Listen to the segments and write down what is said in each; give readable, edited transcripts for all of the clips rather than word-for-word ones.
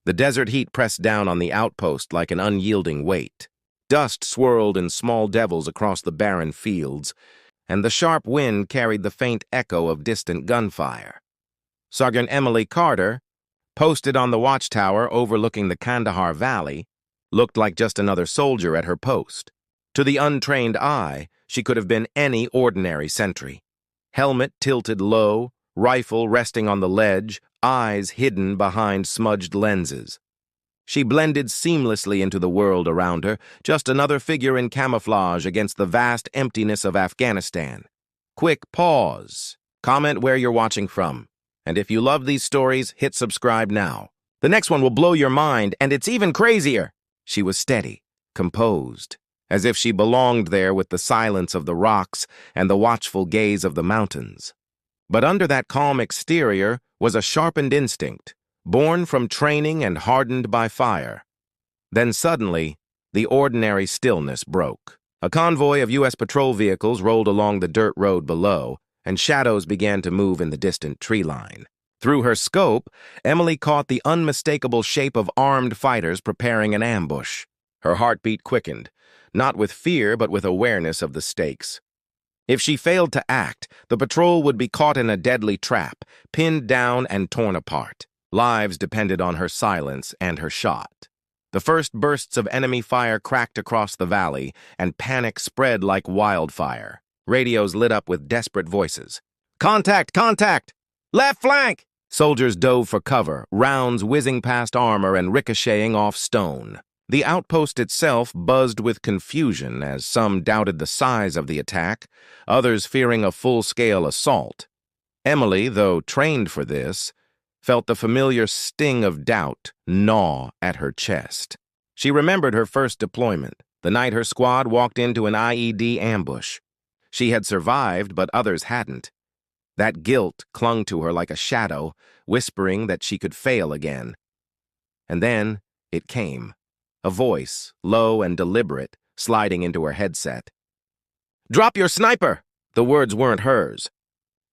The desert heat pressed down on the outpost like an unyielding weight. Dust swirled in small devils across the barren fields, and the sharp wind carried the faint echo of distant gunfire. Sergeant Emily Carter, posted on the watchtower overlooking the Kandahar Valley, looked like just another soldier at her post. To the untrained eye, she could have been any ordinary sentry. Helmet tilted low, rifle resting on the ledge, eyes hidden behind smudged lenses. She blended seamlessly into the world around her, just another figure in camouflage against the vast emptiness of Afghanistan. Quick pause. Comment where you're watching from. And if you love these stories, hit subscribe now. The next one will blow your mind, and it's even crazier. She was steady, composed, as if she belonged there with the silence of the rocks and the watchful gaze of the mountains. But under that calm exterior was a sharpened instinct, born from training and hardened by fire. Then suddenly, the ordinary stillness broke. A convoy of U.S. patrol vehicles rolled along the dirt road below, and shadows began to move in the distant tree line. Through her scope, Emily caught the unmistakable shape of armed fighters preparing an ambush. Her heartbeat quickened, not with fear but with awareness of the stakes. If she failed to act, the patrol would be caught in a deadly trap, pinned down and torn apart. Lives depended on her silence and her shot. The first bursts of enemy fire cracked across the valley, and panic spread like wildfire. Radios lit up with desperate voices. "Contact! Contact! Left flank!" Soldiers dove for cover, rounds whizzing past armor and ricocheting off stone. The outpost itself buzzed with confusion as some doubted the size of the attack, others fearing a full-scale assault. Emily, though trained for this, felt the familiar sting of doubt gnaw at her chest. She remembered her first deployment, the night her squad walked into an IED ambush. She had survived, but others hadn't. That guilt clung to her like a shadow, whispering that she could fail again. And then it came, a voice, low and deliberate, sliding into her headset. "Drop your sniper!" The words weren't hers.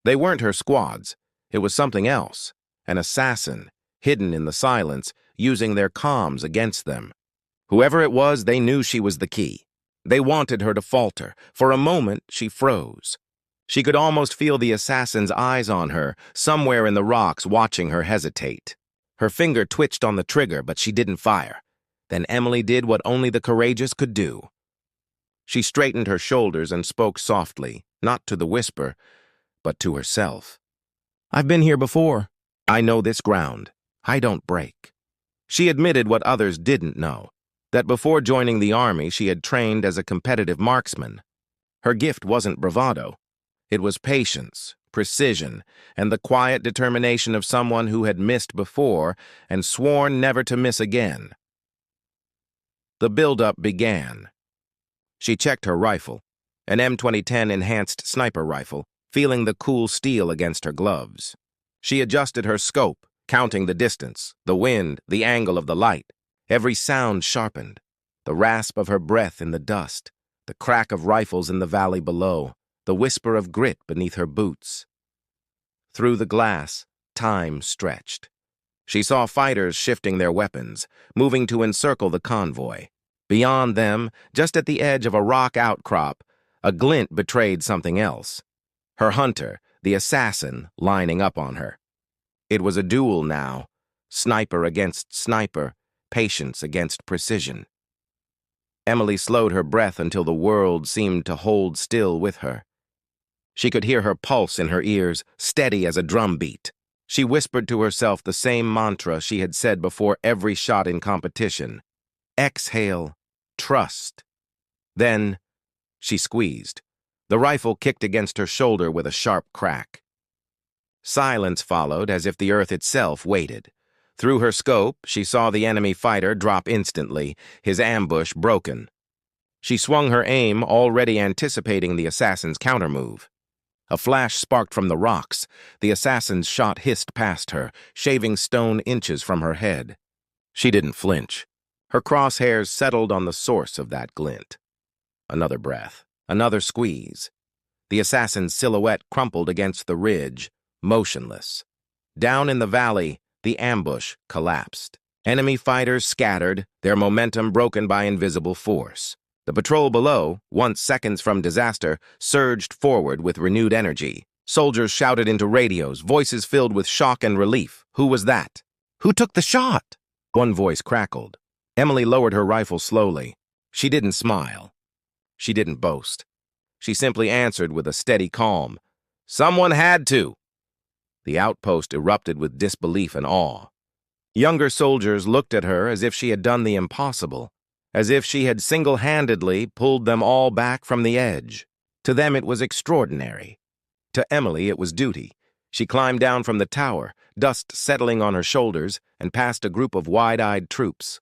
They weren't her squad's. It was something else, an assassin, hidden in the silence, using their comms against them. Whoever it was, they knew she was the key. They wanted her to falter. For a moment, she froze. She could almost feel the assassin's eyes on her, somewhere in the rocks watching her hesitate. Her finger twitched on the trigger, but she didn't fire. Then Emily did what only the courageous could do. She straightened her shoulders and spoke softly, not to the whisper, but to herself. "I've been here before. I know this ground. I don't break." She admitted what others didn't know, that before joining the army she had trained as a competitive marksman. Her gift wasn't bravado. It was patience, precision, and the quiet determination of someone who had missed before and sworn never to miss again. The buildup began. She checked her rifle, an M2010 enhanced sniper rifle, feeling the cool steel against her gloves. She adjusted her scope, counting the distance, the wind, the angle of the light. Every sound sharpened, the rasp of her breath in the dust, the crack of rifles in the valley below, the whisper of grit beneath her boots. Through the glass, time stretched. She saw fighters shifting their weapons, moving to encircle the convoy. Beyond them, just at the edge of a rock outcrop, a glint betrayed something else. Her hunter, the assassin, lining up on her. It was a duel now, sniper against sniper, patience against precision. Emily slowed her breath until the world seemed to hold still with her. She could hear her pulse in her ears, steady as a drumbeat. She whispered to herself the same mantra she had said before every shot in competition. Exhale, trust. Then she squeezed. The rifle kicked against her shoulder with a sharp crack. Silence followed, as if the earth itself waited. Through her scope, she saw the enemy fighter drop instantly, his ambush broken. She swung her aim, already anticipating the assassin's countermove. A flash sparked from the rocks. The assassin's shot hissed past her, shaving stone inches from her head. She didn't flinch. Her crosshairs settled on the source of that glint. Another breath, another squeeze. The assassin's silhouette crumpled against the ridge, motionless. Down in the valley, the ambush collapsed. Enemy fighters scattered, their momentum broken by invisible force. The patrol below, once seconds from disaster, surged forward with renewed energy. Soldiers shouted into radios, voices filled with shock and relief. Who was that? Who took the shot? One voice crackled. Emily lowered her rifle slowly. She didn't smile. She didn't boast. She simply answered with a steady calm. Someone had to. The outpost erupted with disbelief and awe. Younger soldiers looked at her as if she had done the impossible, as if she had single-handedly pulled them all back from the edge. To them it was extraordinary. To Emily it was duty. She climbed down from the tower, dust settling on her shoulders, and past a group of wide-eyed troops.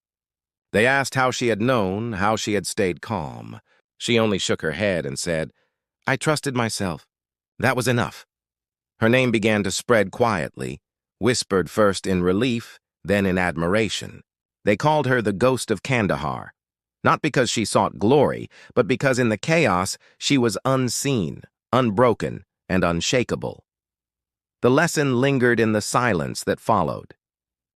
They asked how she had known, how she had stayed calm. She only shook her head and said, "I trusted myself. That was enough." Her name began to spread quietly, whispered first in relief, then in admiration. They called her the Ghost of Kandahar, not because she sought glory, but because in the chaos she was unseen, unbroken, and unshakable. The lesson lingered in the silence that followed.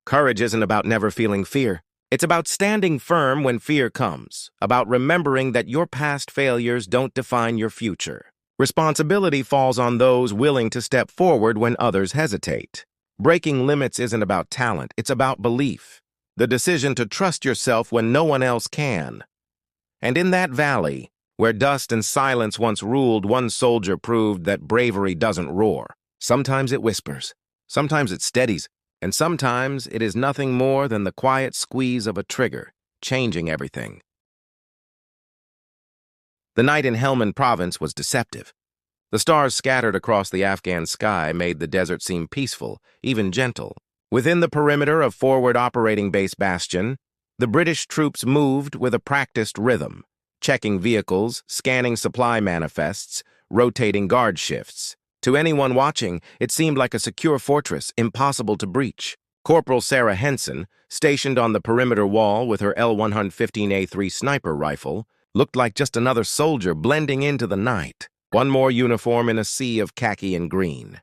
Courage isn't about never feeling fear. It's about standing firm when fear comes, about remembering that your past failures don't define your future. Responsibility falls on those willing to step forward when others hesitate. Breaking limits isn't about talent, it's about belief. The decision to trust yourself when no one else can. And in that valley, where dust and silence once ruled, one soldier proved that bravery doesn't roar. Sometimes it whispers, sometimes it steadies, and sometimes it is nothing more than the quiet squeeze of a trigger, changing everything. The night in Helmand Province was deceptive. The stars scattered across the Afghan sky made the desert seem peaceful, even gentle. Within the perimeter of Forward Operating Base Bastion, the British troops moved with a practiced rhythm, checking vehicles, scanning supply manifests, rotating guard shifts. To anyone watching, it seemed like a secure fortress, impossible to breach. Corporal Sarah Henson, stationed on the perimeter wall with her L-115A3 sniper rifle, looked like just another soldier blending into the night. One more uniform in a sea of khaki and green.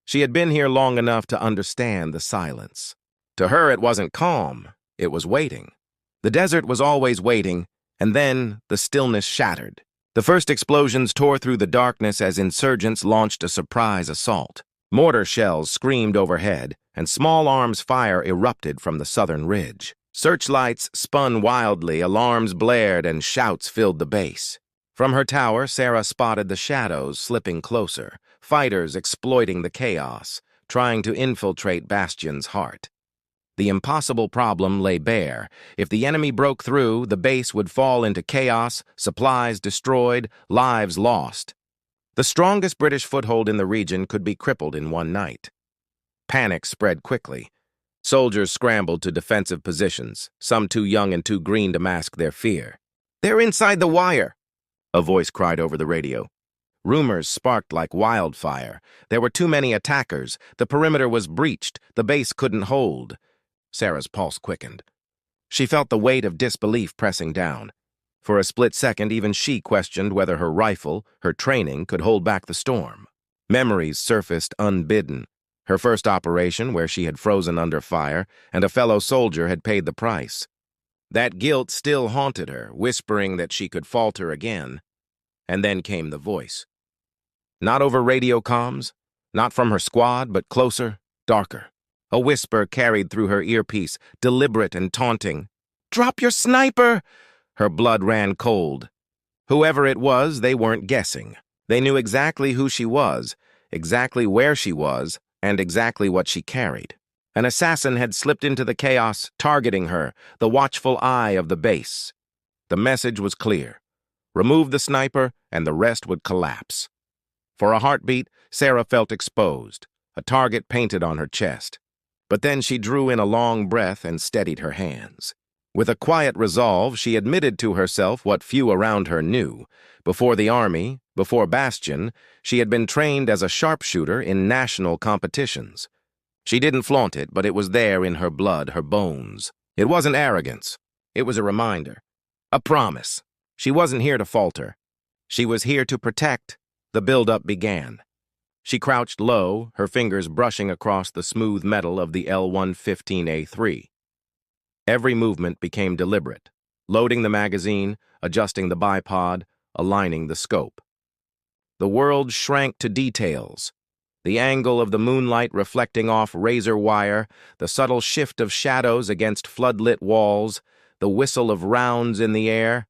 She had been here long enough to understand the silence. To her, it wasn't calm, it was waiting. The desert was always waiting, and then the stillness shattered. The first explosions tore through the darkness as insurgents launched a surprise assault. Mortar shells screamed overhead, and small arms fire erupted from the southern ridge. Searchlights spun wildly, alarms blared, and shouts filled the base. From her tower, Sarah spotted the shadows slipping closer, fighters exploiting the chaos, trying to infiltrate Bastion's heart. The impossible problem lay bare. If the enemy broke through, the base would fall into chaos, supplies destroyed, lives lost. The strongest British foothold in the region could be crippled in one night. Panic spread quickly. Soldiers scrambled to defensive positions, some too young and too green to mask their fear. "They're inside the wire," a voice cried over the radio. Rumors sparked like wildfire. There were too many attackers. The perimeter was breached. The base couldn't hold. Sarah's pulse quickened. She felt the weight of disbelief pressing down. For a split second, even she questioned whether her rifle, her training, could hold back the storm. Memories surfaced unbidden. Her first operation, where she had frozen under fire, and a fellow soldier had paid the price. That guilt still haunted her, whispering that she could falter again. And then came the voice. Not over radio comms, not from her squad, but closer, darker. A whisper carried through her earpiece, deliberate and taunting. "Drop your sniper!" Her blood ran cold. Whoever it was, they weren't guessing. They knew exactly who she was, exactly where she was, and exactly what she carried. An assassin had slipped into the chaos, targeting her, the watchful eye of the base. The message was clear. Remove the sniper, and the rest would collapse. For a heartbeat, Sarah felt exposed, a target painted on her chest. But then she drew in a long breath and steadied her hands. With a quiet resolve, she admitted to herself what few around her knew. Before the army, before Bastion, she had been trained as a sharpshooter in national competitions. She didn't flaunt it, but it was there in her blood, her bones. It wasn't arrogance. It was a reminder. A promise. She wasn't here to falter. She was here to protect. The build-up began. She crouched low, her fingers brushing across the smooth metal of the L-115A3. Every movement became deliberate, loading the magazine, adjusting the bipod, aligning the scope. The world shrank to details. The angle of the moonlight reflecting off razor wire, the subtle shift of shadows against floodlit walls, the whistle of rounds in the air.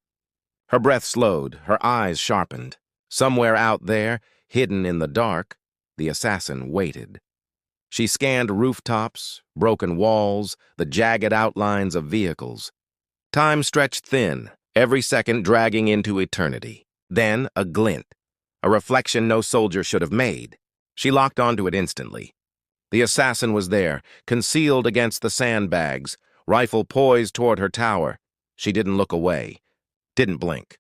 Her breath slowed, her eyes sharpened. Somewhere out there, hidden in the dark, the assassin waited. She scanned rooftops, broken walls, the jagged outlines of vehicles. Time stretched thin, every second dragging into eternity. Then a glint, a reflection no soldier should have made. She locked onto it instantly. The assassin was there, concealed against the sandbags, rifle poised toward her tower. She didn't look away, didn't blink.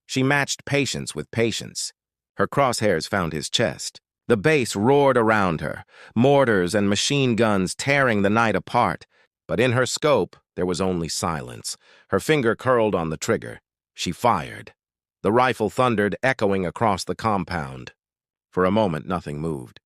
She matched patience with patience. Her crosshairs found his chest. The base roared around her, mortars and machine guns tearing the night apart. But in her scope, there was only silence. Her finger curled on the trigger. She fired. The rifle thundered, echoing across the compound. For a moment, nothing moved.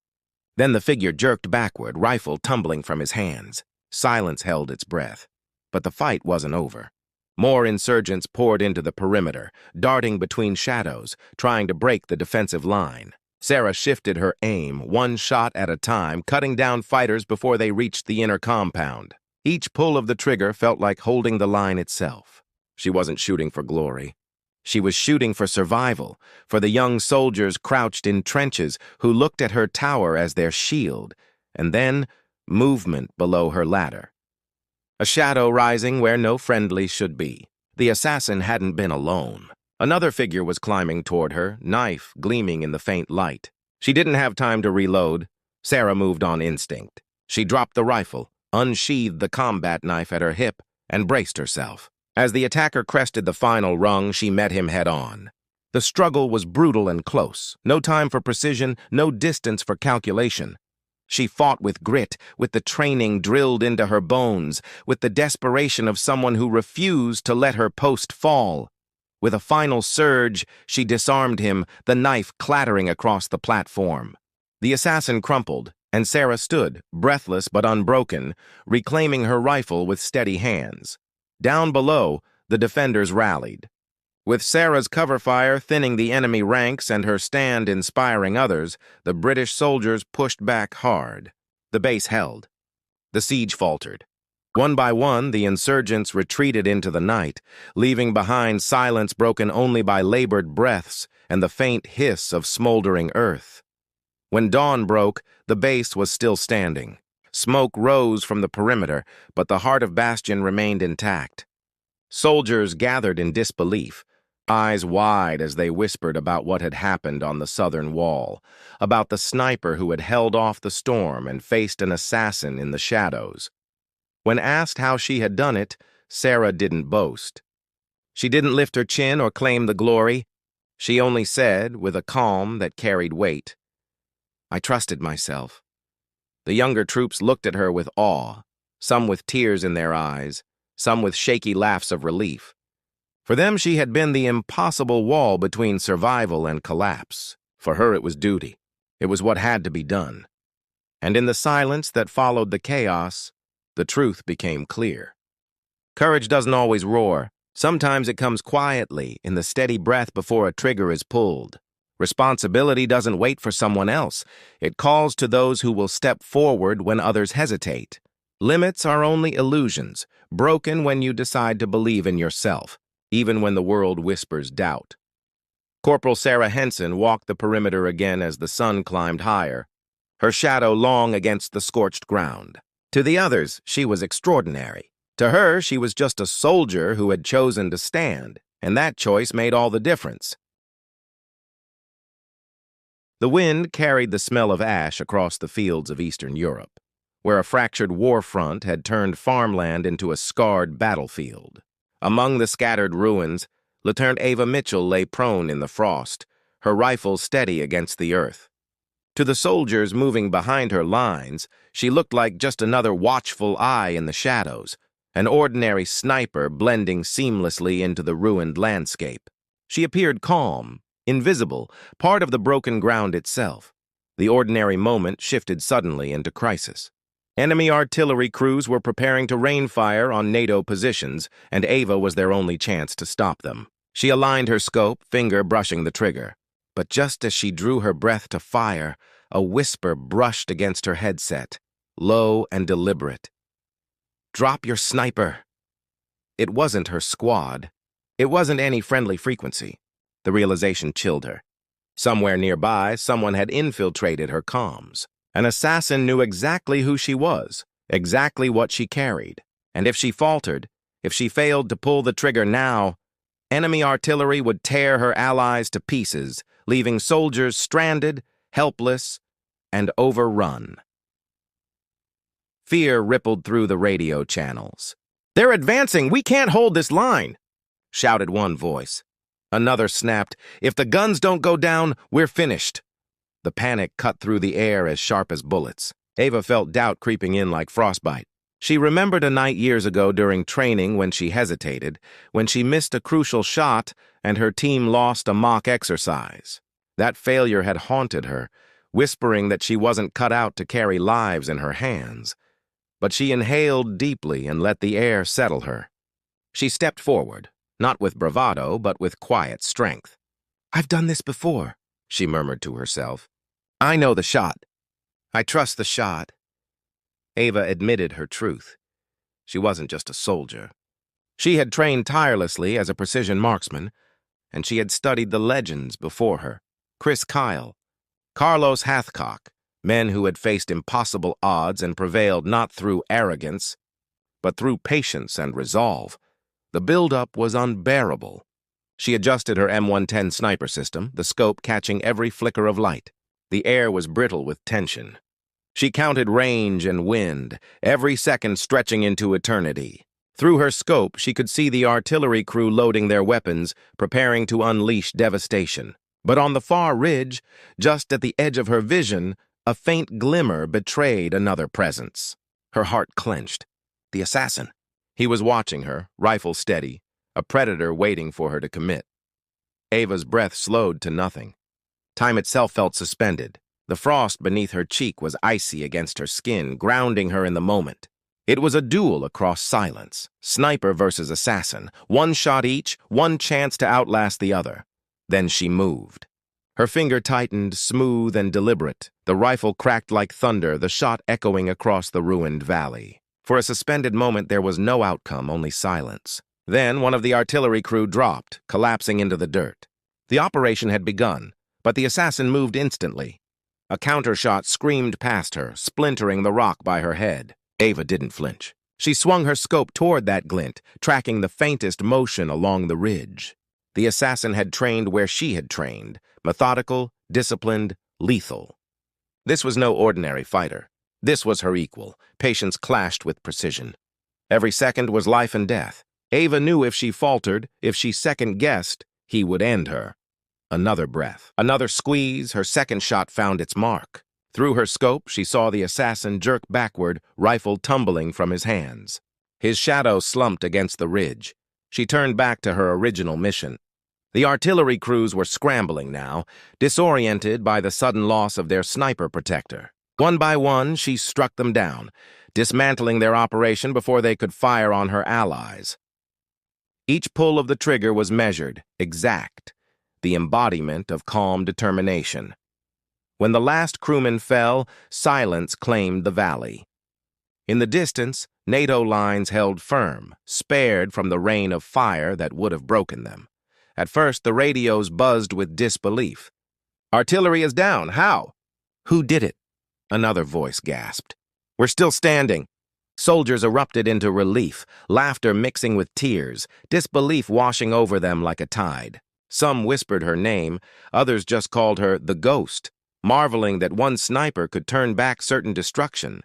Then the figure jerked backward, rifle tumbling from his hands. Silence held its breath. But the fight wasn't over. More insurgents poured into the perimeter, darting between shadows, trying to break the defensive line. Sarah shifted her aim, one shot at a time, cutting down fighters before they reached the inner compound. Each pull of the trigger felt like holding the line itself. She wasn't shooting for glory. She was shooting for survival, for the young soldiers crouched in trenches who looked at her tower as their shield, and then movement below her ladder. A shadow rising where no friendly should be. The assassin hadn't been alone. Another figure was climbing toward her, knife gleaming in the faint light. She didn't have time to reload. Sarah moved on instinct. She dropped the rifle, unsheathed the combat knife at her hip, and braced herself. As the attacker crested the final rung, she met him head-on. The struggle was brutal and close. No time for precision, no distance for calculation. She fought with grit, with the training drilled into her bones, with the desperation of someone who refused to let her post fall. With a final surge, she disarmed him, the knife clattering across the platform. The assassin crumpled, and Sarah stood, breathless but unbroken, reclaiming her rifle with steady hands. Down below, the defenders rallied. With Sarah's cover fire thinning the enemy ranks and her stand inspiring others, the British soldiers pushed back hard. The base held. The siege faltered. One by one, the insurgents retreated into the night, leaving behind silence broken only by labored breaths and the faint hiss of smoldering earth. When dawn broke, the base was still standing. Smoke rose from the perimeter, but the heart of Bastion remained intact. Soldiers gathered in disbelief, eyes wide as they whispered about what had happened on the southern wall, about the sniper who had held off the storm and faced an assassin in the shadows. When asked how she had done it, Sarah didn't boast. She didn't lift her chin or claim the glory. She only said, with a calm that carried weight, "I trusted myself." The younger troops looked at her with awe, some with tears in their eyes, some with shaky laughs of relief. For them, she had been the impossible wall between survival and collapse. For her, it was duty. It was what had to be done. And in the silence that followed the chaos, the truth became clear. Courage doesn't always roar. Sometimes it comes quietly, in the steady breath before a trigger is pulled. Responsibility doesn't wait for someone else. It calls to those who will step forward when others hesitate. Limits are only illusions, broken when you decide to believe in yourself, even when the world whispers doubt. Corporal Sarah Henson walked the perimeter again as the sun climbed higher, her shadow long against the scorched ground. To the others, she was extraordinary. To her, she was just a soldier who had chosen to stand, and that choice made all the difference. The wind carried the smell of ash across the fields of Eastern Europe, where a fractured war front had turned farmland into a scarred battlefield. Among the scattered ruins, Lieutenant Ava Mitchell lay prone in the frost, her rifle steady against the earth. To the soldiers moving behind her lines, she looked like just another watchful eye in the shadows, an ordinary sniper blending seamlessly into the ruined landscape. She appeared calm, invisible, part of the broken ground itself. The ordinary moment shifted suddenly into crisis. Enemy artillery crews were preparing to rain fire on NATO positions, and Ava was their only chance to stop them. She aligned her scope, finger brushing the trigger. But just as she drew her breath to fire, a whisper brushed against her headset, low and deliberate. "Drop your sniper." It wasn't her squad. It wasn't any friendly frequency. The realization chilled her. Somewhere nearby, someone had infiltrated her comms. An assassin knew exactly who she was, exactly what she carried. And if she faltered, if she failed to pull the trigger now, enemy artillery would tear her allies to pieces, leaving soldiers stranded, helpless, and overrun. Fear rippled through the radio channels. "They're advancing! We can't hold this line!" shouted one voice. Another snapped, "If the guns don't go down, we're finished." The panic cut through the air as sharp as bullets. Ava felt doubt creeping in like frostbite. She remembered a night years ago during training when she hesitated, when she missed a crucial shot and her team lost a mock exercise. That failure had haunted her, whispering that she wasn't cut out to carry lives in her hands. But she inhaled deeply and let the air settle her. She stepped forward, not with bravado, but with quiet strength. "I've done this before," she murmured to herself. "I know the shot. I trust the shot." Ava admitted her truth. She wasn't just a soldier. She had trained tirelessly as a precision marksman, and she had studied the legends before her. Chris Kyle, Carlos Hathcock, men who had faced impossible odds and prevailed not through arrogance, but through patience and resolve. The buildup was unbearable. She adjusted her M110 sniper system, the scope catching every flicker of light. The air was brittle with tension. She counted range and wind, every second stretching into eternity. Through her scope, she could see the artillery crew loading their weapons, preparing to unleash devastation. But on the far ridge, just at the edge of her vision, a faint glimmer betrayed another presence. Her heart clenched. The assassin. He was watching her, rifle steady, a predator waiting for her to commit. Ava's breath slowed to nothing. Time itself felt suspended. The frost beneath her cheek was icy against her skin, grounding her in the moment. It was a duel across silence, sniper versus assassin, one shot each, one chance to outlast the other. Then she moved. Her finger tightened, smooth and deliberate. The rifle cracked like thunder, the shot echoing across the ruined valley. For a suspended moment, there was no outcome, only silence. Then one of the artillery crew dropped, collapsing into the dirt. The operation had begun, but the assassin moved instantly. A countershot screamed past her, splintering the rock by her head. Ava didn't flinch. She swung her scope toward that glint, tracking the faintest motion along the ridge. The assassin had trained where she had trained, methodical, disciplined, lethal. This was no ordinary fighter. This was her equal. Patience clashed with precision. Every second was life and death. Ava knew if she faltered, if she second-guessed, he would end her. Another breath, another squeeze, her second shot found its mark. Through her scope, she saw the assassin jerk backward, rifle tumbling from his hands. His shadow slumped against the ridge. She turned back to her original mission. The artillery crews were scrambling now, disoriented by the sudden loss of their sniper protector. One by one, she struck them down, dismantling their operation before they could fire on her allies. Each pull of the trigger was measured, exact, the embodiment of calm determination. When the last crewman fell, silence claimed the valley. In the distance, NATO lines held firm, spared from the rain of fire that would have broken them. At first, the radios buzzed with disbelief. "Artillery is down. How?" "Who did it?" Another voice gasped. "We're still standing." Soldiers erupted into relief, laughter mixing with tears, disbelief washing over them like a tide. Some whispered her name, others just called her the Ghost, marveling that one sniper could turn back certain destruction.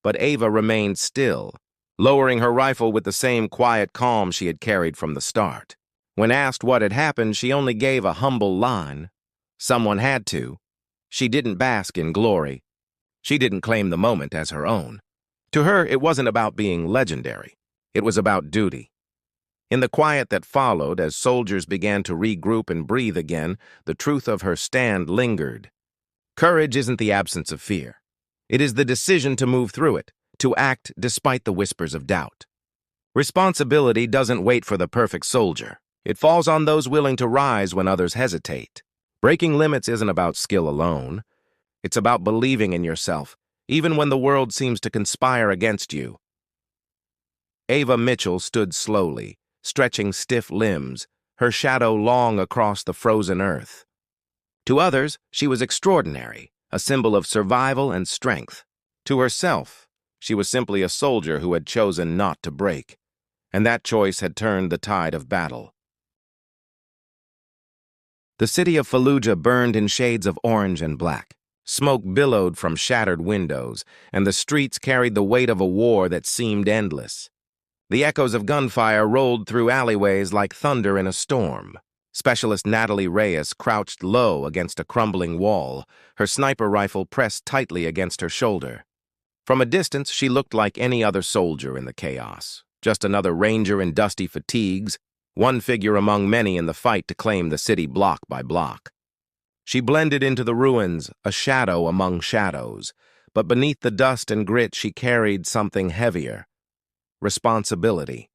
But Ava remained still, lowering her rifle with the same quiet calm she had carried from the start. When asked what had happened, she only gave a humble line. Someone had to. She didn't bask in glory. She didn't claim the moment as her own. To her, it wasn't about being legendary. It was about duty. In the quiet that followed, as soldiers began to regroup and breathe again, the truth of her stand lingered. Courage isn't the absence of fear. It is the decision to move through it, to act despite the whispers of doubt. Responsibility doesn't wait for the perfect soldier. It falls on those willing to rise when others hesitate. Breaking limits isn't about skill alone. It's about believing in yourself, even when the world seems to conspire against you. Ava Mitchell stood slowly, stretching stiff limbs, her shadow long across the frozen earth. To others, she was extraordinary, a symbol of survival and strength. To herself, she was simply a soldier who had chosen not to break, and that choice had turned the tide of battle. The city of Fallujah burned in shades of orange and black. Smoke billowed from shattered windows, and the streets carried the weight of a war that seemed endless. The echoes of gunfire rolled through alleyways like thunder in a storm. Specialist Natalie Reyes crouched low against a crumbling wall, her sniper rifle pressed tightly against her shoulder. From a distance, she looked like any other soldier in the chaos, just another ranger in dusty fatigues, one figure among many in the fight to claim the city block by block. She blended into the ruins, a shadow among shadows, but beneath the dust and grit she carried something heavier: responsibility.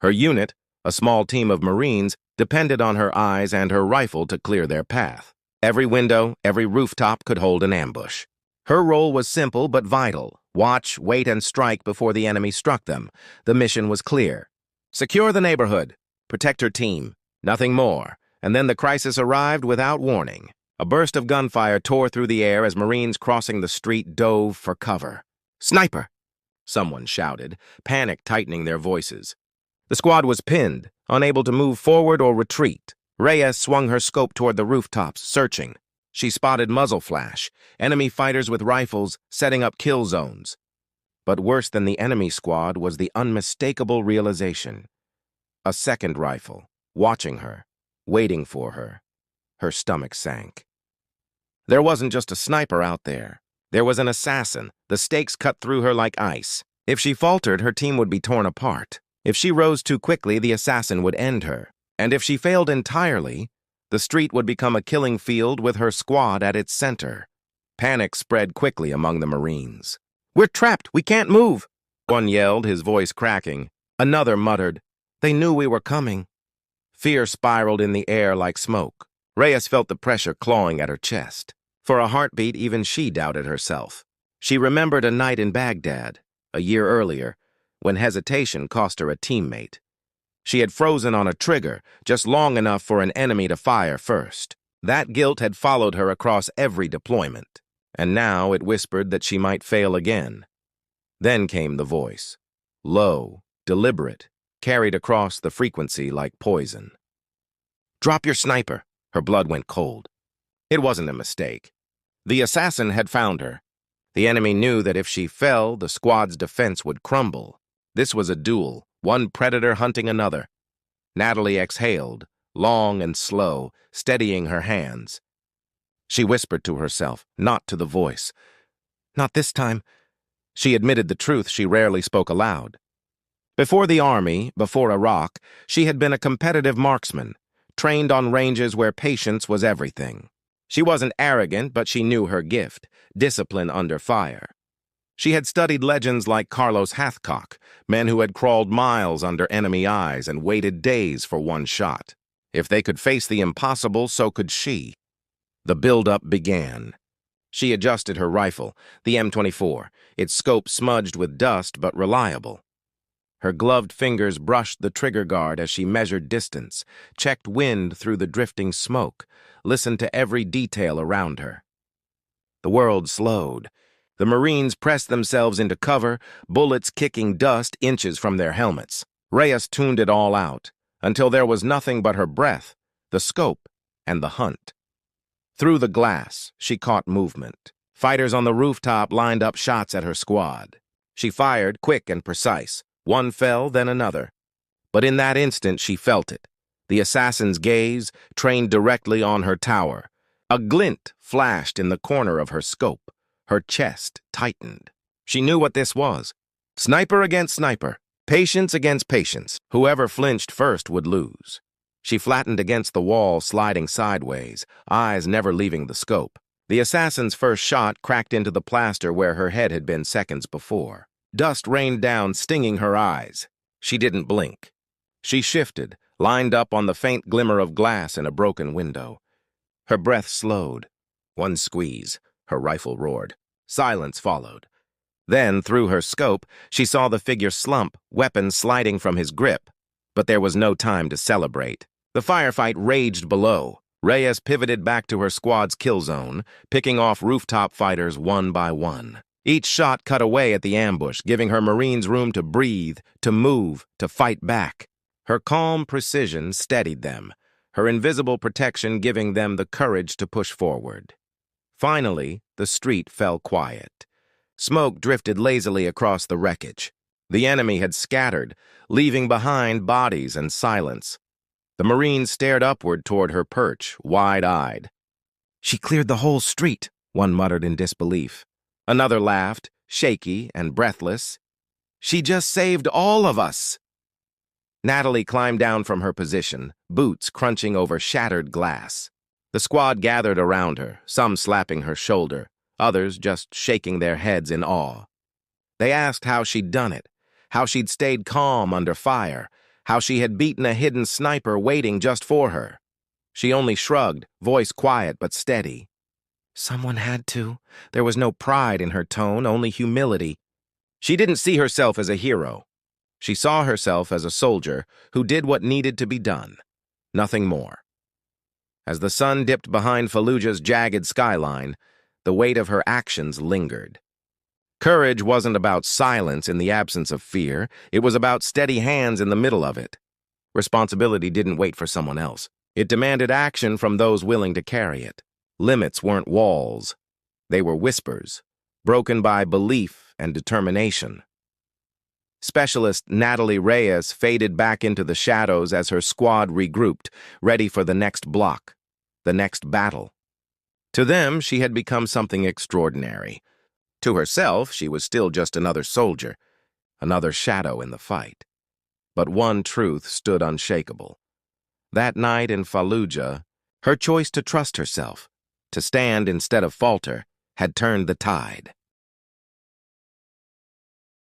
Her unit, a small team of Marines, depended on her eyes and her rifle to clear their path. Every window, every rooftop could hold an ambush. Her role was simple but vital: watch, wait, and strike before the enemy struck them. The mission was clear: secure the neighborhood, protect her team, nothing more. And then the crisis arrived without warning. A burst of gunfire tore through the air as Marines crossing the street dove for cover. "Sniper!" someone shouted, panic tightening their voices. The squad was pinned, unable to move forward or retreat. Reyes swung her scope toward the rooftops, searching. She spotted muzzle flash, enemy fighters with rifles setting up kill zones. But worse than the enemy squad was the unmistakable realization: a second rifle, watching her, waiting for her. Her stomach sank. There wasn't just a sniper out there. There was an assassin, the stakes cut through her like ice. If she faltered, her team would be torn apart. If she rose too quickly, the assassin would end her. And if she failed entirely, the street would become a killing field with her squad at its center. Panic spread quickly among the Marines. "We're trapped! We can't move!" One yelled, his voice cracking. Another muttered, "They knew we were coming." Fear spiraled in the air like smoke. Reyes felt the pressure clawing at her chest. For a heartbeat, even she doubted herself. She remembered a night in Baghdad, a year earlier, when hesitation cost her a teammate. She had frozen on a trigger, just long enough for an enemy to fire first. That guilt had followed her across every deployment, and now it whispered that she might fail again. Then came the voice, low, deliberate, carried across the frequency like poison. "Drop your sniper." Her blood went cold. It wasn't a mistake. The assassin had found her. The enemy knew that if she fell, the squad's defense would crumble. This was a duel, one predator hunting another. Natalie exhaled, long and slow, steadying her hands. She whispered to herself, not to the voice. "Not this time." She admitted the truth she rarely spoke aloud. Before the army, before Iraq, she had been a competitive marksman, trained on ranges where patience was everything. She wasn't arrogant, but she knew her gift: discipline under fire. She had studied legends like Carlos Hathcock, men who had crawled miles under enemy eyes and waited days for one shot. If they could face the impossible, so could she. The build-up began. She adjusted her rifle, the M24, its scope smudged with dust but reliable. Her gloved fingers brushed the trigger guard as she measured distance, checked wind through the drifting smoke, listened to every detail around her. The world slowed. The Marines pressed themselves into cover, bullets kicking dust inches from their helmets. Reyes tuned it all out, until there was nothing but her breath, the scope, and the hunt. Through the glass, she caught movement. Fighters on the rooftop lined up shots at her squad. She fired, quick and precise. One fell, then another. But in that instant, she felt it. The assassin's gaze, trained directly on her tower. A glint flashed in the corner of her scope. Her chest tightened. She knew what this was. Sniper against sniper. Patience against patience. Whoever flinched first would lose. She flattened against the wall, sliding sideways, eyes never leaving the scope. The assassin's first shot cracked into the plaster where her head had been seconds before. Dust rained down, stinging her eyes. She didn't blink. She shifted, lined up on the faint glimmer of glass in a broken window. Her breath slowed. One squeeze. Her rifle roared. Silence followed. Then, through her scope, she saw the figure slump, weapon sliding from his grip. But there was no time to celebrate. The firefight raged below. Reyes pivoted back to her squad's kill zone, picking off rooftop fighters one by one. Each shot cut away at the ambush, giving her Marines room to breathe, to move, to fight back. Her calm precision steadied them, her invisible protection giving them the courage to push forward. Finally, the street fell quiet. Smoke drifted lazily across the wreckage. The enemy had scattered, leaving behind bodies and silence. The Marines stared upward toward her perch, wide-eyed. "She cleared the whole street," one muttered in disbelief. Another laughed, shaky and breathless. "She just saved all of us." Natalie climbed down from her position, boots crunching over shattered glass. The squad gathered around her, some slapping her shoulder, others just shaking their heads in awe. They asked how she'd done it, how she'd stayed calm under fire, how she had beaten a hidden sniper waiting just for her. She only shrugged, voice quiet but steady. "Someone had to." There was no pride in her tone, only humility. She didn't see herself as a hero. She saw herself as a soldier who did what needed to be done, nothing more. As the sun dipped behind Fallujah's jagged skyline, the weight of her actions lingered. Courage wasn't about silence in the absence of fear. It was about steady hands in the middle of it. Responsibility didn't wait for someone else. It demanded action from those willing to carry it. Limits weren't walls. They were whispers, broken by belief and determination. Specialist Natalie Reyes faded back into the shadows as her squad regrouped, ready for the next block, the next battle. To them, she had become something extraordinary. To herself, she was still just another soldier, another shadow in the fight. But one truth stood unshakable. That night in Fallujah, her choice to trust herself, to stand instead of falter, had turned the tide.